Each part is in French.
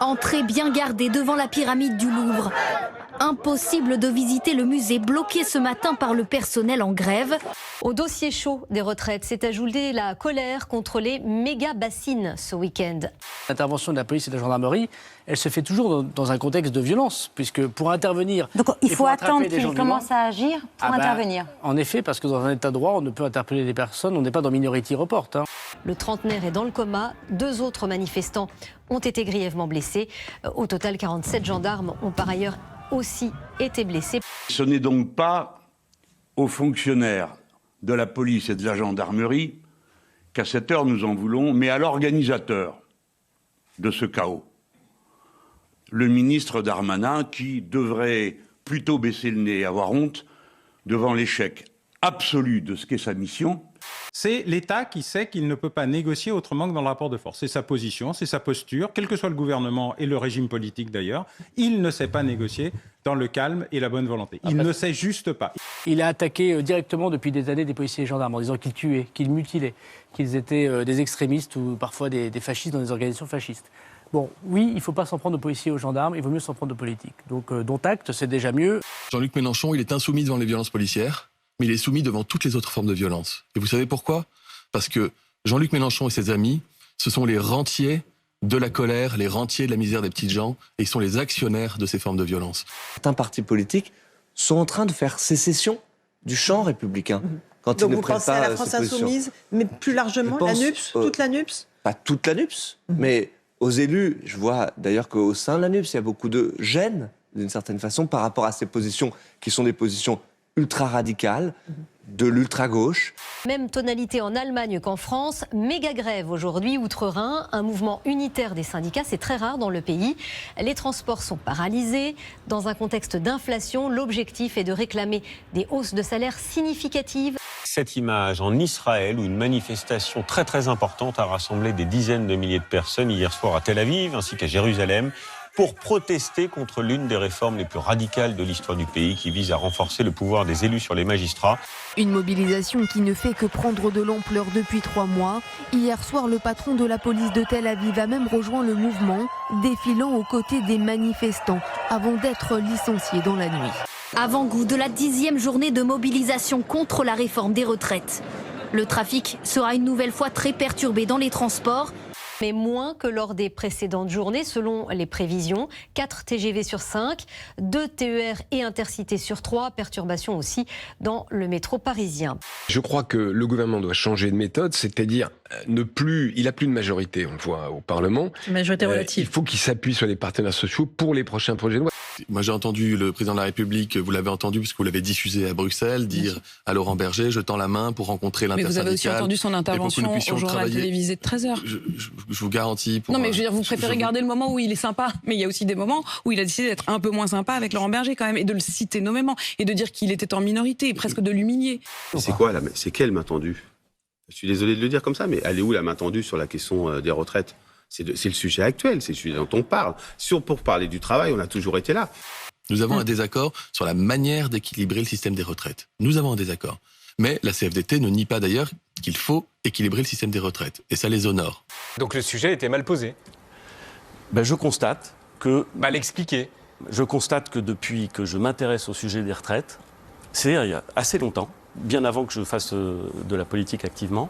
Entrée bien gardée devant la pyramide du Louvre. Impossible de visiter le musée bloqué ce matin par le personnel en grève. Au dossier chaud des retraites s'est ajoutée la colère contre les méga-bassines ce week-end. L'intervention de la police et de la gendarmerie, elle se fait toujours dans un contexte de violence, puisque pour intervenir... Donc il faut attendre qu'ils commencent à agir pour intervenir. En effet, parce que dans un état de droit, on ne peut interpeller les personnes, on n'est pas dans Minority Report. Le trentenaire est dans le coma, 2 autres manifestants ont été grièvement blessés. Au total, 47 gendarmes ont par ailleurs aussi été blessés. Ce n'est donc pas aux fonctionnaires de la police et de la gendarmerie qu'à cette heure nous en voulons, mais à l'organisateur de ce chaos. Le ministre Darmanin, qui devrait plutôt baisser le nez et avoir honte devant l'échec absolu de ce qu'est sa mission. C'est l'État qui sait qu'il ne peut pas négocier autrement que dans le rapport de force. C'est sa position, c'est sa posture, quel que soit le gouvernement et le régime politique d'ailleurs. Il ne sait pas négocier dans le calme et la bonne volonté. Il ne sait juste pas. Il a attaqué directement depuis des années des policiers et gendarmes en disant qu'ils tuaient, qu'ils mutilaient, qu'ils étaient des extrémistes ou parfois des fascistes dans des organisations fascistes. Bon, oui, il ne faut pas s'en prendre aux policiers et aux gendarmes, il vaut mieux s'en prendre aux politiques. Donc, dont acte, c'est déjà mieux. Jean-Luc Mélenchon, il est insoumis devant les violences policières, mais il est soumis devant toutes les autres formes de violence. Et vous savez pourquoi ? Parce que Jean-Luc Mélenchon et ses amis, ce sont les rentiers de la colère, les rentiers de la misère des petites gens, et ils sont les actionnaires de ces formes de violence. Certains partis politiques sont en train de faire sécession du champ républicain. Quand Donc ils vous ne prennent pensez à la France Insoumise, mais plus largement, la NUPS, toute la NUPS ? Pas toute la NUPS, mais aux élus. Je vois d'ailleurs qu'au sein de la NUPS, il y a beaucoup de gêne, d'une certaine façon, par rapport à ces positions qui sont des positions ultra-radicales, de l'ultra-gauche. Même tonalité en Allemagne qu'en France. Méga grève aujourd'hui outre-Rhin, un mouvement unitaire des syndicats, c'est très rare dans le pays. Les transports sont paralysés. Dans un contexte d'inflation, l'objectif est de réclamer des hausses de salaire significatives. Cette image en Israël où une manifestation très très importante a rassemblé des dizaines de milliers de personnes hier soir à Tel Aviv ainsi qu'à Jérusalem pour protester contre l'une des réformes les plus radicales de l'histoire du pays qui vise à renforcer le pouvoir des élus sur les magistrats. Une mobilisation qui ne fait que prendre de l'ampleur depuis 3 mois. Hier soir, le patron de la police de Tel Aviv a même rejoint le mouvement, défilant aux côtés des manifestants avant d'être licencié dans la nuit. Avant-goût de la 10e journée de mobilisation contre la réforme des retraites. Le trafic sera une nouvelle fois très perturbé dans les transports, mais moins que lors des précédentes journées selon les prévisions. 4 TGV sur 5, 2 TER et Intercités sur 3, perturbations aussi dans le métro parisien. Je crois que le gouvernement doit changer de méthode, c'est-à-dire il n'a plus de majorité, on le voit au Parlement. Majorité relative. Il faut qu'il s'appuie sur les partenaires sociaux pour les prochains projets de loi. Moi j'ai entendu le président de la République, vous l'avez entendu parce que vous l'avez diffusé à Bruxelles, dire à Laurent Berger, je tends la main pour rencontrer l'intersyndicale. Mais vous avez aussi entendu son intervention au journal télévisé de 13h. Je vous garantis. Pour, non mais je veux dire, vous préférez garder le moment où il est sympa, mais il y a aussi des moments où il a décidé d'être un peu moins sympa avec Laurent Berger quand même, et de le citer nommément, et de dire qu'il était en minorité, et presque de l'humilier. C'est quoi c'est quelle main tendue ? Je suis désolé de le dire comme ça, mais elle est où la main tendue sur la question des retraites ? C'est le sujet actuel, c'est le sujet dont on parle. Pour parler du travail, on a toujours été là. Nous avons un désaccord sur la manière d'équilibrer le système des retraites. Nous avons un désaccord. Mais la CFDT ne nie pas d'ailleurs qu'il faut équilibrer le système des retraites. Et ça les honore. Donc le sujet était mal posé. Je constate que... Mal expliqué. Je constate que depuis que je m'intéresse au sujet des retraites, c'est-à-dire il y a assez longtemps, bien avant que je fasse de la politique activement,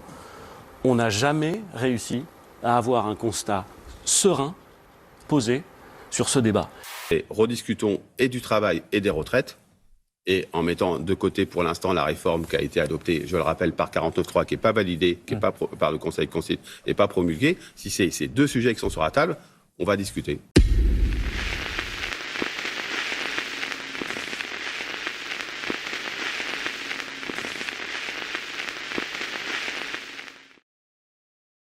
on n'a jamais réussi à avoir un constat serein, posé, sur ce débat. Et rediscutons et du travail et des retraites, et en mettant de côté pour l'instant la réforme qui a été adoptée, je le rappelle, par 49.3, qui n'est pas validée, qui n'est pas par le Conseil constitutionnel et pas promulguée. Si c'est ces 2 sujets qui sont sur la table, on va discuter.